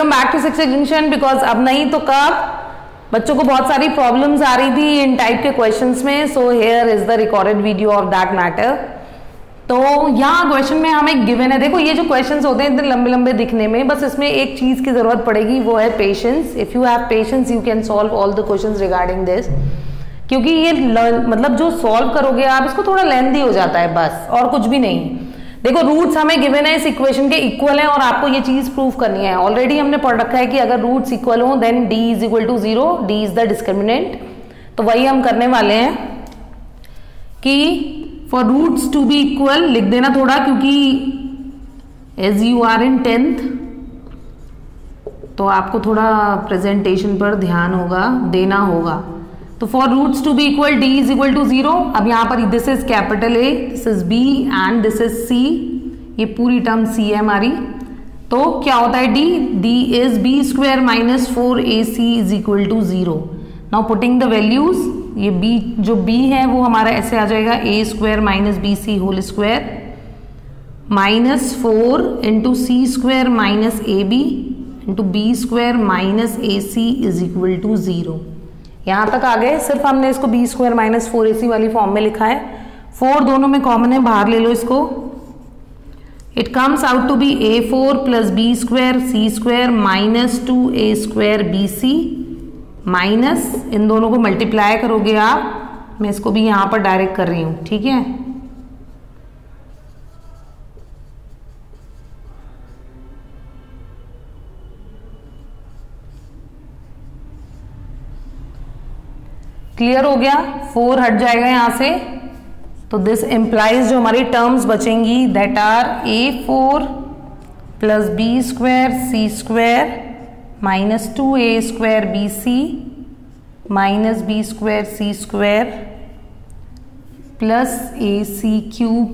Welcome back to six junction. Because अब नहीं तो कब बच्चों को बहुत सारी प्रॉब्लम्स आ रही थी इन टाइप के क्वेश्चंस में, so here is the recorded video of that matter. तो यहाँ क्वेश्चन में हमें गिवन है, देखो ये जो क्वेश्चंस होते हैं इतने लंबे लंबे दिखने में, बस इसमें एक चीज की जरूरत पड़ेगी, वो है patience. If you have patience you can solve all the questions regarding this, क्योंकि ये मतलब जो सॉल्व करोगे आप इसको थोड़ा लेंथी हो जाता है बस, और कुछ भी नहीं। देखो रूट्स हमें गिवन है इस इक्वेशन के इक्वल है और आपको ये चीज प्रूव करनी है। ऑलरेडी हमने पढ़ रखा है कि अगर रूट्स इक्वल हो then d is equal to 0, d is the discriminant. तो वही हम करने वाले हैं कि for roots to be equal लिख देना थोड़ा, क्योंकि as you are in 10th तो आपको थोड़ा प्रेजेंटेशन पर ध्यान होगा देना होगा। तो for roots to be equal d is equal to 0। अब यहाँ पर this is capital A, this is B and this is C, ये पूरी टर्म C है हमारी। तो क्या होता है d is b square minus 4ac is equal to 0। Now putting the values, ये b जो b है वो हमारा ऐसे आ जाएगा a square minus bc whole square minus 4 into c square minus ab into b square minus ac is equal to 0। यहां तक आ गए। सिर्फ हमने इसको बी स्क्वायर माइनस 4ac वाली फॉर्म में लिखा है। 4 दोनों में कॉमन है, बाहर ले लो इसको। It comes out to be a4 plus B square c square minus 2a square bc minus, इन दोनों को मल्टीप्लाई करोगे आप, मैं इसको भी यहां पर डायरेक्ट कर रही हूं, ठीक है। क्लियर हो गया, 4 हट जाएगा यहां से। तो दिस इंप्लाइज जो हमारी टर्म्स बचेंगी that are a4 plus B square c square minus 2a square bc minus b square c square plus ac cube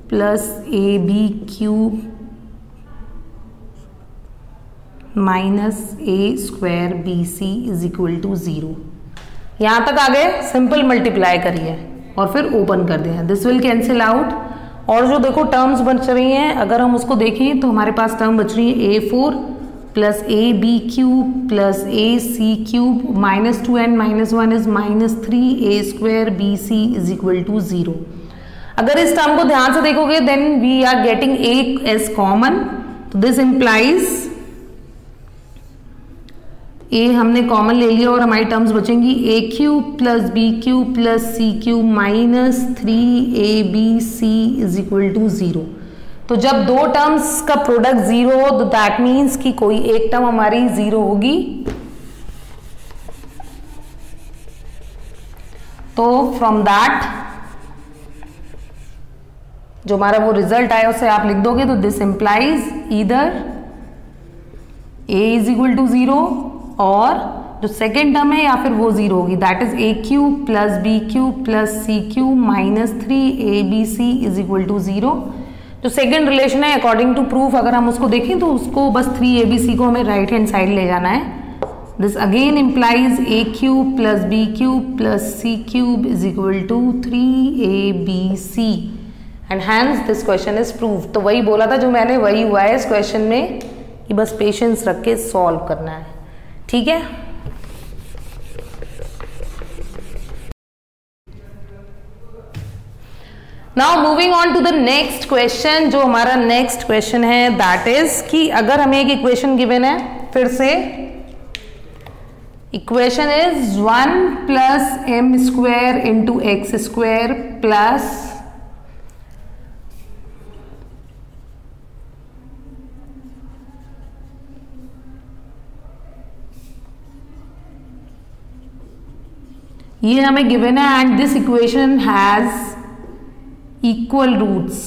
plus ab cube minus a square bc is equal to 0। यहां तक आ गए, simple multiply करिए और फिर open कर दिया, this will cancel out. और जो देखो टर्म्स बच रही हैं, अगर हम उसको देखें तो हमारे पास टर्म बच रही है a4 plus ab cube plus ac cube minus 2n minus 1 is minus 3a square bc is equal to 0। अगर इस टर्म को ध्यान से देखोगे then we are getting a as common, तो दिस इंप्लाइज a हमने कॉमन ले लिया और हमारी टर्म्स बचेंगी a cube plus b cube plus c cube minus 3abc is equal to 0। तो जब दो टर्म्स का प्रोडक्ट 0 हो तो दैट मीन्स कि कोई एक टर्म हमारी 0 होगी। तो फ्रॉम दैट जो हमारा वो रिजल्ट आया उसे आप लिख दोगे, तो this implies either a is equal to 0 और जो सेकेंड टर्म है या फिर वो 0 होगी, that is a cube plus b cube plus c cube minus 3abc is equal to 0। जो सेकेंड रिलेशन है अकॉर्डिंग टू प्रूफ अगर हम उसको देखें तो उसको बस 3abc को हमें राइट हैंड साइड ले जाना है। This again implies a cube plus b cube plus c cube is equal to 3abc and hence this question is prove. तो वही बोला था जो मैंने, वही हुआ है इस क्वेश्चन में कि बस पेशेंस रख के सॉल्व करना है, ठीक है। Now moving on to the next question. जो हमारा नेक्स्ट क्वेश्चन है दैट इज कि अगर हमें एक इक्वेशन गिवन है, फिर से equation is 1 plus m square इंटू एक्स स्क्वायर प्लस ये हमें गिवन है and this equation has equal roots,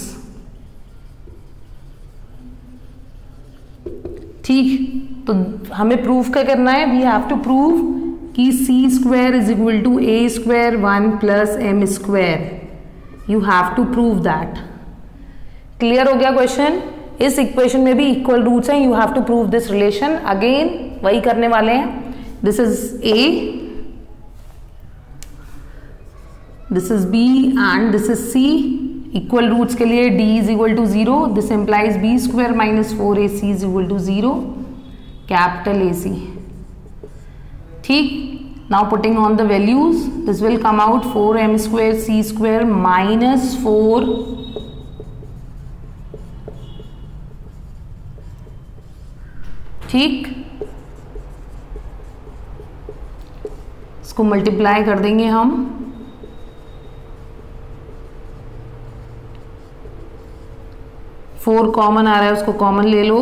ठीक। तो हमें प्रूफ क्या करना है, वी हैव टू प्रूव कि c square is equal to a square 1 plus m square, you have to prove that. Clear हो गया क्वेश्चन। इस इक्वेशन में भी इक्वल रूट्स हैं, you have to prove this relation. Again वही करने वाले हैं, this is a, this is b and this is c। Equal roots के लिए d is equal to 0, this implies b square minus 4ac is equal to 0। Capital AC. ठीक, now putting on the values, this will come out 4m square c square minus 4 ठीक, इसको multiply कर देंगे हम, four common आ रहा है उसको common ले लो,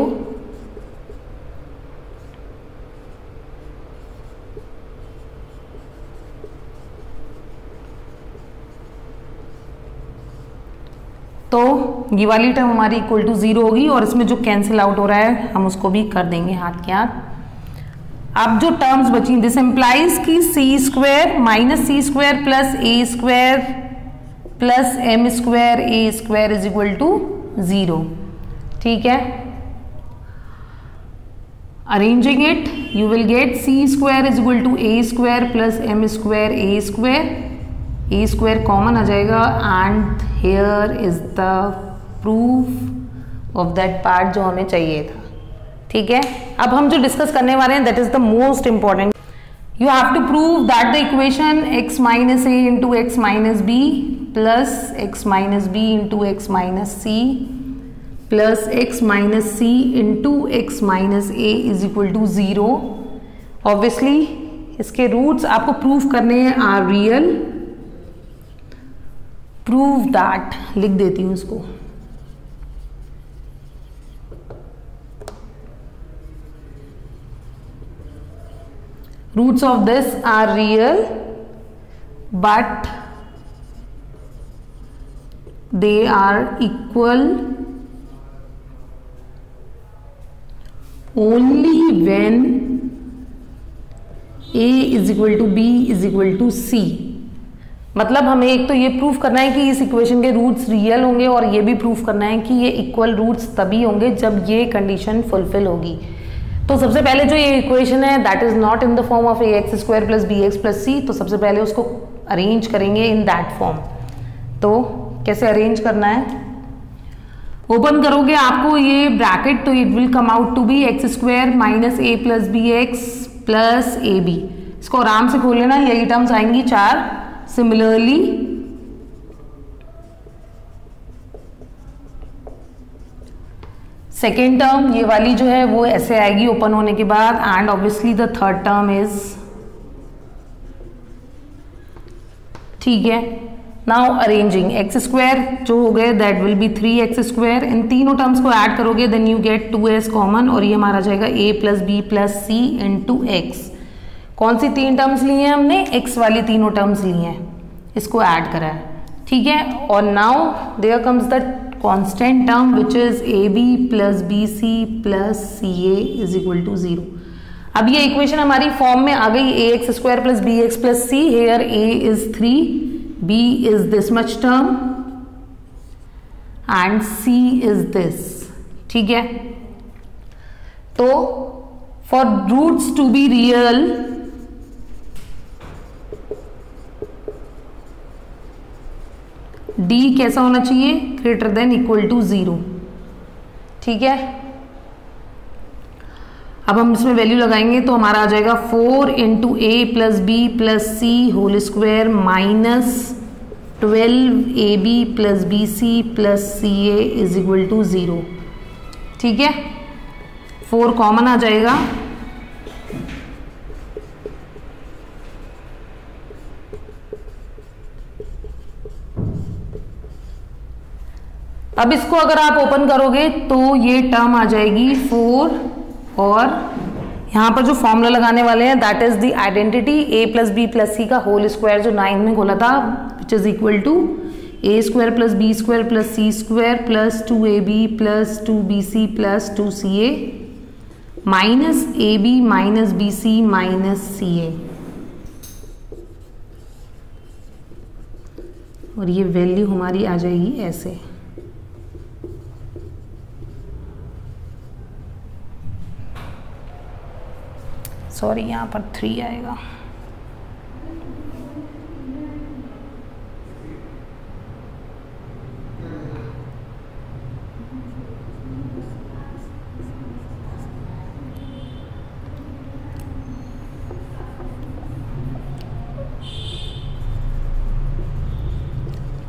तो ये वाली टर्म हमारी इक्वल टू 0 होगी और इसमें जो कैंसिल आउट हो रहा है हम उसको भी कर देंगे हाथ के हाथ। अब जो टर्म्स बची, दिस एम्प्लाइज की C square minus C square plus A square plus M square A square is equal to 0। ठीक है, arranging it you will get C square is equal to A square plus M square A square, A square common आ जाएगा and here is the proof of that part जो हमें चाहिए था। ठीक है, अब हम जो डिस्कस करने वाले हैं that is the most important. You have to prove that the equation x minus a into x minus b plus x minus b into x minus c plus x minus c into x minus a is equal to 0। Obviously इसके roots आपको prove करने हैं are real. Prove that, लिख देती हूं इसको, roots of this are real but they are equal only when a is equal to B is equal to C. मतलब हमें एक तो ये प्रूफ करना है कि इस इक्वेशन के रूट्स रियल होंगे और ये भी प्रूफ करना है कि ये इक्वल रूट्स तभी होंगे जब ये कंडीशन फुलफिल होगी। तो सबसे पहले जो ये इक्वेशन है that is not in the form of A X square plus B x plus C, तो सबसे पहले उसको अरेंज करेंगे इन दैट फॉर्म। तो कैसे अरेंज करना है, ओपन करोगे आपको ये ब्रैकेट तो it will come out to be x square minus a plus B x plus a b. इसको आराम से खोल लेना, यही टर्म्स आएंगी 4। सिमिलरली सेकेंड टर्म ये वाली जो है वो ऐसे आएगी ओपन होने के बाद and obviously the third term is, ठीक है। नाउ अरेंजिंग एक्स स्क्वायर जो हो गए that will be 3x square, इन तीनों टर्म्स को ऐड करोगे then you get 2s common और ये हमारा जाएगा a plus B plus c into x. कौन सी 3 टर्म्स ली हैं हमने, x वाली तीनों टर्म्स ली हैं, इसको ऐड करा है। ठीक है, और now there comes the constant term which is ab plus bc plus ca is equal to 0। अब ये इक्वेशन हमारी फॉर्म में आ गई ax square plus bx plus c, here a is 3, b is this much term and c is this। ठीक है, तो for roots to be real d कैसा होना चाहिए, ग्रेटर देन इक्वल टू 0। ठीक है, अब हम इसमें वैल्यू लगाएंगे तो हमारा आ जाएगा 4 into a plus B plus c whole square minus 12 a b plus b c plus c a is equal to 0। ठीक है, 4 कॉमन आ जाएगा, अब इसको अगर आप ओपन करोगे तो ये टर्म आ जाएगी 4 और यहाँ पर जो फॉर्मूला लगाने वाले हैं that is the identity a plus B plus C का होल स्क्वायर जो 9 में खोला था which is equal to a square plus B square plus C square plus 2ab plus 2bc plus 2ca minus ab minus bc minus ca, और ये value हमारी आ जाएगी ऐसे। सॉरी, यहाँ पर 3 आएगा।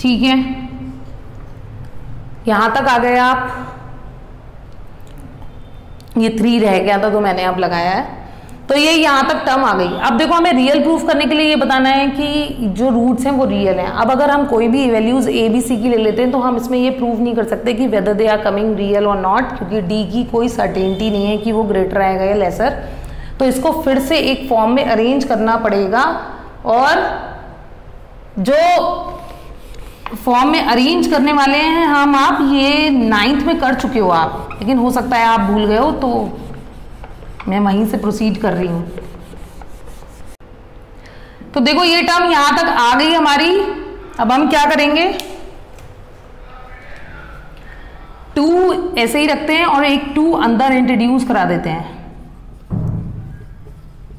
ठीक है, यहां तक आ गए आप। ये 3 रह गया था तो मैंने अब लगाया है, तो ये यहां तक टर्म आ गई। अब देखो हमें रियल प्रूफ करने के लिए ये बताना है कि जो रूट्स हैं वो रियल हैं। अब अगर हम कोई भी वैल्यूज ए बी सी की ले लेते हैं तो हम इसमें ये प्रूव नहीं कर सकते कि whether they are coming real और नॉट, क्योंकि डी की कोई सर्टेनिटी नहीं है कि वो ग्रेटर आएगा या लेसर। तो इसको फिर से एक फॉर्म में अरेंज करना पड़ेगा, और जो फॉर्म में अरेंज करने वाले हैं हम, आप ये 9th में कर चुके हो आप, लेकिन हो सकता है आप भूल गए हो, तो मैं वहीं से प्रोसीड कर रही हूं। तो देखो ये टर्म यहां तक आ गई हमारी। अब हम क्या करेंगे, 2 ऐसे ही रखते हैं और एक 2 अंदर इंट्रोड्यूस करा देते हैं,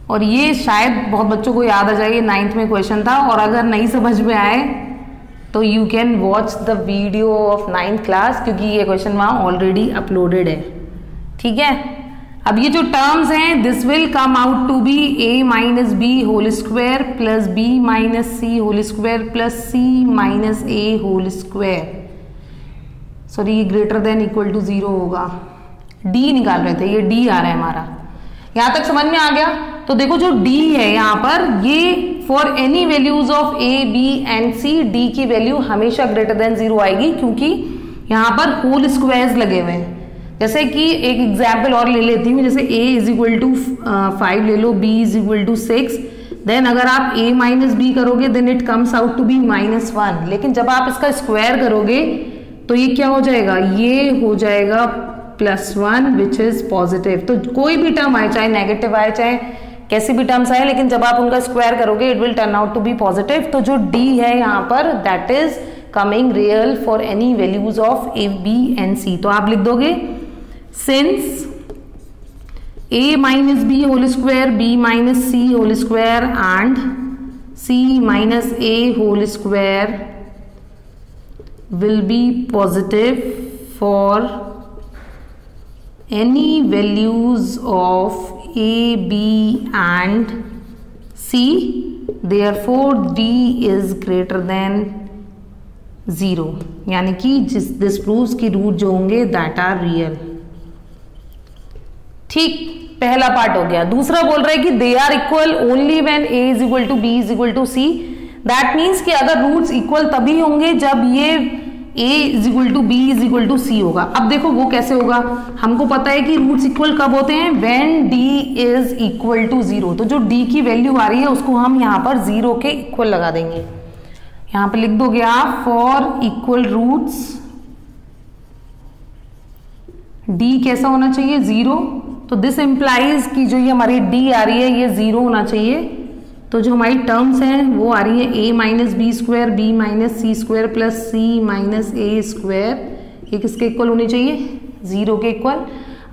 और ये शायद बहुत बच्चों को याद आ जाए, 9th में क्वेश्चन था। और अगर नहीं समझ में आए तो you can watch the video of 9th class, क्योंकि ये क्वेश्चन वहां ऑलरेडी अपलोडेड है। ठीक है, अब ये जो टर्म्स हैं, this will come out to be a minus b whole square plus b minus c whole square plus c minus a whole square. Sorry, ये ग्रेटर देन इक्वल टू 0 होगा। d निकाल रहे थे, ये d आ रहा है हमारा। यहां तक समझ में आ गया। तो देखो जो d है यहां पर, ये for any values of a b and c, d की वैल्यू हमेशा ग्रेटर देन 0 आएगी, क्योंकि यहां पर होल स्क्वायर्स लगे हुए हैं। जैसे कि एक एग्जाम्पल और ले लेती हूँ, जैसे a इज इक्वल टू 5 ले लो, b is equal to 6, then अगर आप a माइनस बी करोगे then it comes out to be -1। लेकिन जब आप इसका स्क्वायर करोगे तो ये क्या हो जाएगा, ये हो जाएगा +1 विच इज पॉजिटिव। तो कोई भी टर्म आए, चाहे नेगेटिव आए चाहे कैसी भी टर्म्स आए, लेकिन जब आप उनका स्क्वायर करोगे it will turn out to be positive. तो जो d है यहाँ पर, that is coming real for any values of a b and c। तो आप लिख दोगे since a minus b whole square, b minus c whole square and c minus a whole square will be positive for any values of a, b and c, therefore d is greater than 0। यानी कि this proves की root जो होंगे that are real. ठीक, पहला part हो गया। दूसरा बोल रहा है कि they are equal only when a is equal to b is equal to c। That means कि अगर रूट्स इक्वल तभी होंगे जब ये a is equal to b is equal to c होगा। अब देखो वो कैसे होगा, हमको पता है कि रूट्स इक्वल कब होते हैं, when d is equal to 0। तो जो d की वैल्यू आ रही है उसको हम यहाँ पर 0 के इक्वल लगा देंगे। यहाँ पर लिख दोगे आप फॉर इक्वल रूट्स d कैसा होना चाहिए, 0। तो दिस इंप्लाइज कि जो ये हमारी d आ रही है ये 0 होना चाहिए। तो जो हमारी टर्म्स हैं वो आ रही है a minus b square, b minus C square plus c minus a square, ये किसके इक्वल होनी चाहिए, 0 के इक्वल।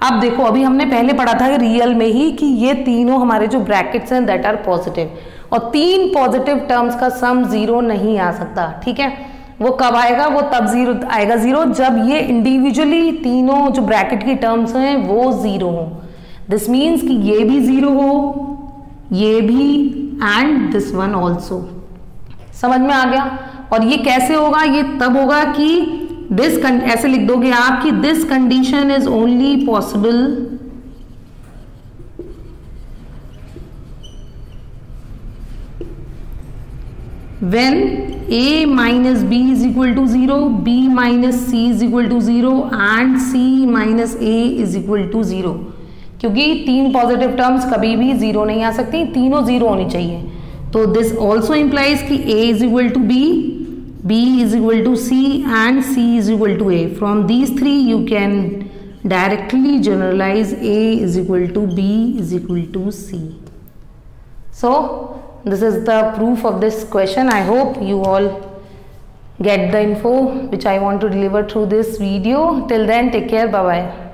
अब देखो अभी हमने पहले पढ़ा था रियल में ही कि ये तीनों हमारे जो ब्रैकेट्स हैं दैट आर पॉजिटिव, और 3 पॉजिटिव टर्म्स का सम 0 नहीं आ सकता। ठीक है, वो कब आएगा, वो तब 0 आएगा 0 जब ये इंडिविजुअली तीनों जो ब्रैकेट की टर्म्स हैं वो 0 हो। दिस मीन्स कि ये भी 0 हो, ये भी, एंड दिस वन ऑल्सो। समझ में आ गया। और ये कैसे होगा, ये तब होगा कि दिस, ऐसे लिख दोगे आप कि this condition is only possible when a minus b is equal to 0, b minus c is equal to 0 and c minus a is equal to 0। क्योंकि 3 पॉजिटिव टर्म्स कभी भी 0 नहीं आ सकती, तीनों 0 होनी चाहिए। तो दिस ऑल्सो इंप्लाइज कि a is equal to b, b is equal to c and c is equal to a। From these 3 you can directly generalize a is equal to b is equal to c। So this is the proof of this question. I hope you all get the info which I want to deliver through this video. Till then, take care. Bye bye.